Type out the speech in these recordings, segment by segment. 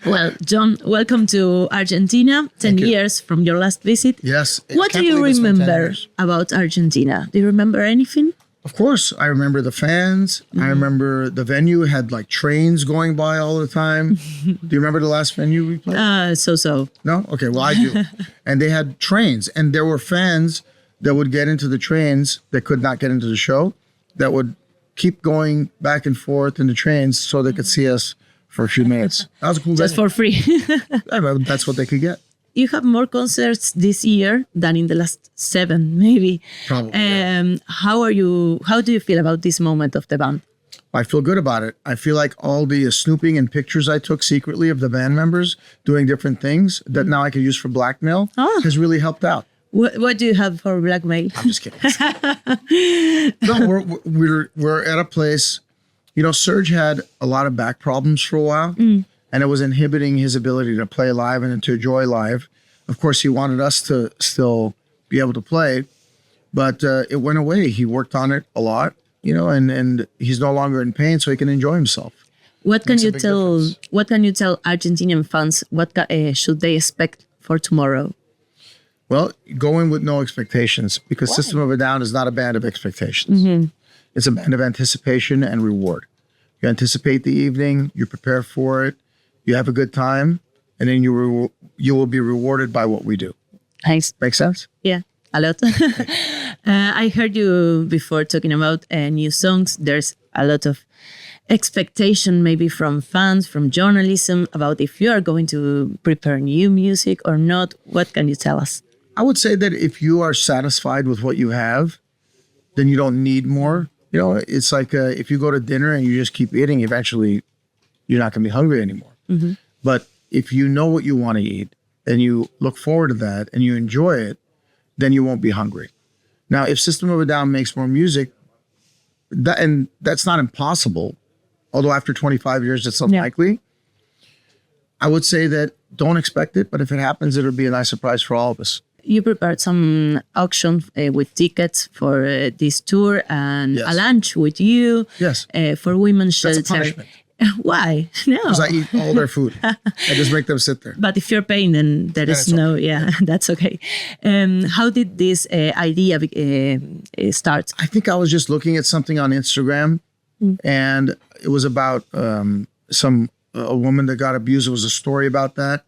Well, John, welcome to Argentina. 10 years from your last visit. Yes. What do you remember about Argentina? Do you remember anything? Of course, I remember the fans. I remember the venue had like trains going by all the time. Do you remember the last venue we played? So. No? Okay, well, I do. And they had trains, and there were fans that would get into the trains that could not get into the show, that would keep going back and forth in the trains so they could see us for a few minutes. That was a cool Just venue. for free. That's what they could get. You have more concerts this year than in the last 7, maybe. Probably, yeah. How do you feel about this moment of the band? I feel good about it. I feel like all the snooping and pictures I took secretly of the band members doing different things that now I can use for blackmail has really helped out. What do you have for blackmail? I'm just kidding. No, we're at a place. You know, Serge had a lot of back problems for a while, and it was inhibiting his ability to play live and to enjoy live. Of course, he wanted us to still be able to play, but it went away. He worked on it a lot, you know, and he's no longer in pain, so he can enjoy himself. What can you tell? What can you tell Argentinian fans? What should they expect for tomorrow? Well, go in with no expectations, because System of a Down is not a band of expectations. It's a band of anticipation and reward. You anticipate the evening, you prepare for it, you have a good time, and then you will be rewarded by what we do. Nice. Make sense? Yeah, a lot. I heard you before talking about new songs. There's a lot of expectation maybe from fans, from journalism, about if you are going to prepare new music or not. What can you tell us? I would say that if you are satisfied with what you have, then you don't need more. You know, it's like if you go to dinner and you just keep eating, eventually you're not going to be hungry anymore. But if you know what you want to eat and you look forward to that and you enjoy it, then you won't be hungry. Now, if System of a Down makes more music, and that's not impossible, although after 25 years it's unlikely, I would say that don't expect it, but if it happens, it'll be a nice surprise for all of us. You prepared some auction with tickets for this tour and a lunch with you for women's shelter. That's a punishment. Why? No. Because I eat all their food. I just make them sit there. But if you're paying, then there is no, that's okay. How did this idea start? I think I was just looking at something on Instagram, and it was about a woman that got abused. It was a story about that.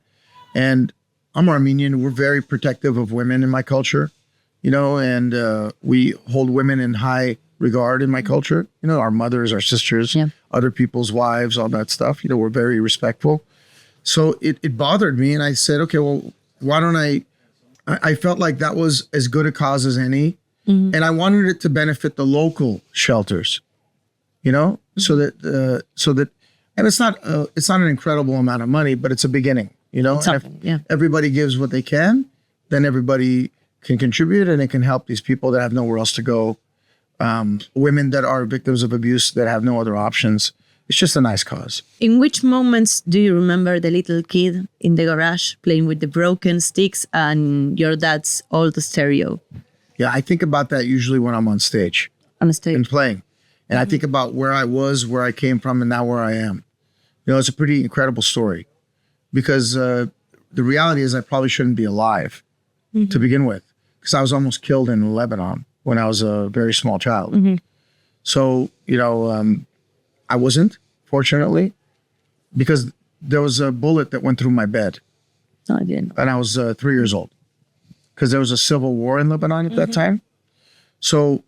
And I'm Armenian. We're very protective of women in my culture, you know, and we hold women in high regard in my culture. You know, our mothers, our sisters, other people's wives, all that stuff. You know, we're very respectful. So it bothered me. And I said, okay, well, why don't I felt like that was as good a cause as any. And I wanted it to benefit the local shelters, you know, so that, and it's not an incredible amount of money, but it's a beginning. You know, and if everybody gives what they can, then everybody can contribute, and it can help these people that have nowhere else to go. Women that are victims of abuse that have no other options. It's just a nice cause. In which moments do you remember the little kid in the garage playing with the broken sticks and your dad's old stereo? Yeah, I think about that usually when I'm on stage. On stage. And playing. And I think about where I was, where I came from, and now where I am. You know, it's a pretty incredible story. Because the reality is I probably shouldn't be alive to begin with, because I was almost killed in Lebanon when I was a very small child. So, you know, I wasn't, fortunately, because there was a bullet that went through my bed. No, I didn't. And I was 3 years old, because there was a civil war in Lebanon at that time. So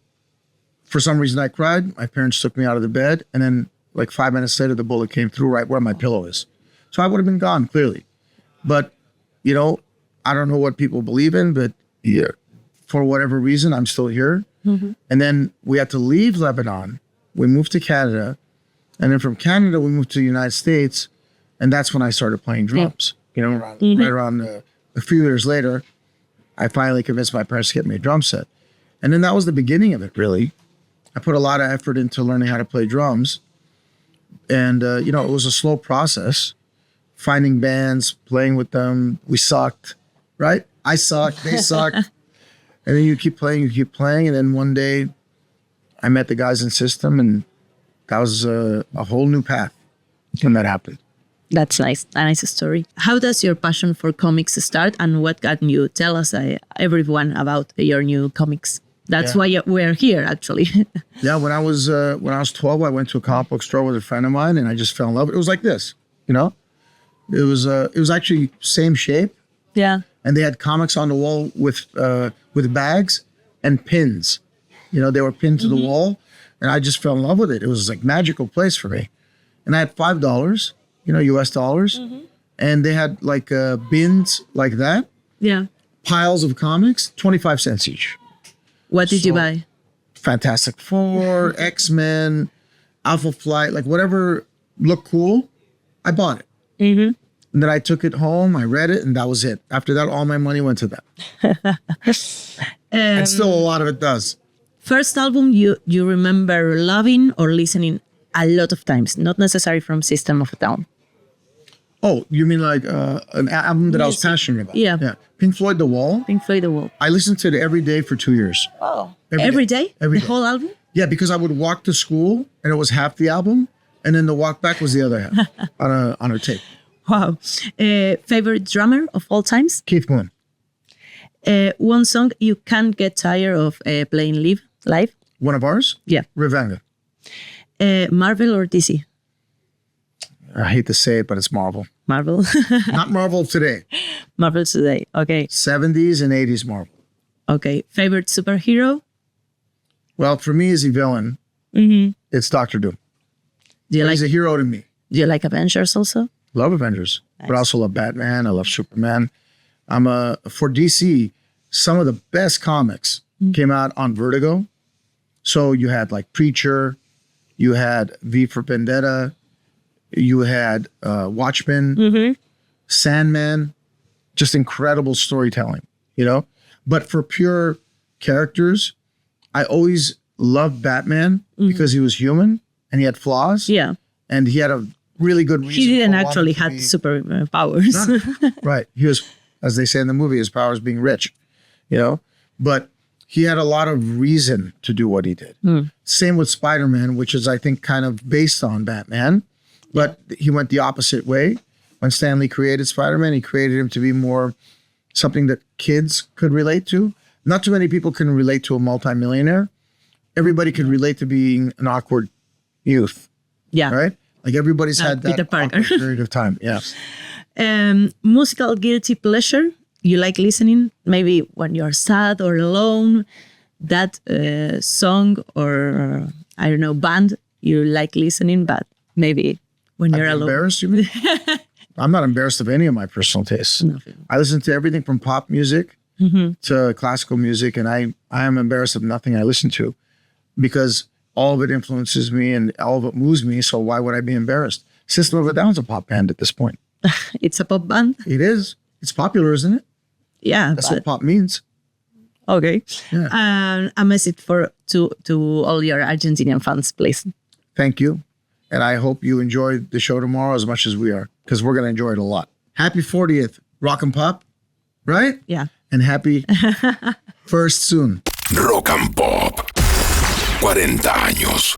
for some reason I cried. My parents took me out of the bed, and then like 5 minutes later, the bullet came through right where my pillow is. So I would have been gone, clearly. But, you know, I don't know what people believe in, but for whatever reason, I'm still here. And then we had to leave Lebanon. We moved to Canada. And then from Canada, we moved to the United States. And that's when I started playing drums. You know, right around a few years later, I finally convinced my parents to get me a drum set. And then that was the beginning of it, really. I put a lot of effort into learning how to play drums. And, you know, it was a slow process. Finding bands, playing with them. We sucked, right? I sucked, they sucked. And then you keep playing. And then one day I met the guys in System, and that was a whole new path when that happened. That's nice. A nice story. How does your passion for comics start, and what can you tell us, everyone, about your new comics? That's why we're here, actually. Yeah, when I was 12, I went to a comic book store with a friend of mine, and I just fell in love. It was like this, you know. It was actually same shape, Yeah. and they had comics on the wall with bags and pins. You know, they were pinned to the wall, and I just fell in love with it. It was like magical place for me. And I had $5, you know, US dollars, and they had like bins like that, Yeah. piles of comics, 25 cents each. What did you So- buy? Fantastic Four, X-Men, Alpha Flight, like whatever looked cool, I bought it. Mm-hmm. And then I took it home, I read it, and that was it. After that, all my money went to that. And still a lot of it does. First album you remember loving or listening a lot of times, not necessarily from System of a Down. Oh, you mean like an album that I was Music. passionate about? Yeah. Yeah. Pink Floyd, The Wall. Pink Floyd, The Wall. I listened to it every day for 2 years. Oh. Every Every day. day? Every the day. whole album? Yeah, because I would walk to school and it was half the album, and then the walk back was the other half on a tape. Wow. Favorite drummer of all times? Keith Moon. One song you can't get tired of playing live? One of ours? Yeah. Revenge. Marvel or DC? I hate to say it, but it's Marvel. Marvel. Not Marvel today. Marvel today. Okay. 70s and 80s Marvel. Okay. Favorite superhero? Well, for me as a villain, it's Doctor Doom. Do you He's a hero to me. like Avengers also? Love Avengers, but I also love Batman. I love Superman. For DC, some of the best comics came out on Vertigo. So you had like Preacher, you had V for Vendetta, you had Watchmen, Sandman, just incredible storytelling, you know? But for pure characters, I always loved Batman because he was human and he had flaws. Yeah. And he had a really good reason. He didn't for wanting actually to have be- superpowers. Right. He was, as they say in the movie, his power is being rich, you know? But he had a lot of reason to do what he did. Same with Spider-Man, which is, I think, kind of based on Batman. But he went the opposite way. When Stan Lee created Spider-Man, he created him to be more something that kids could relate to. Not too many people can relate to a multimillionaire. Everybody can relate to being an awkward youth, Yeah. right? Like everybody's had that Peter Parker. awkward period of time. Yeah. Musical guilty pleasure you like listening, maybe when you're sad or alone, that song or I don't know, band you like listening, but maybe when you're alone. Embarrassed, you mean? I'm not embarrassed of any of my personal tastes. Nothing. I listen to everything from pop music to classical music, and I am embarrassed of nothing I listen to because all of it influences me and all of it moves me. So why would I be embarrassed? System of a Down's a pop band at this point. It's a pop band? It is. It's popular, isn't it? Yeah. That's but, what pop means. okay. Yeah. A message to all your Argentinian fans, please. Thank you. And I hope you enjoy the show tomorrow as much as we are, because we're going to enjoy it a lot. Happy 40th, Rock and Pop, right? Yeah. And happy first soon. Rock and Pop. 40 años.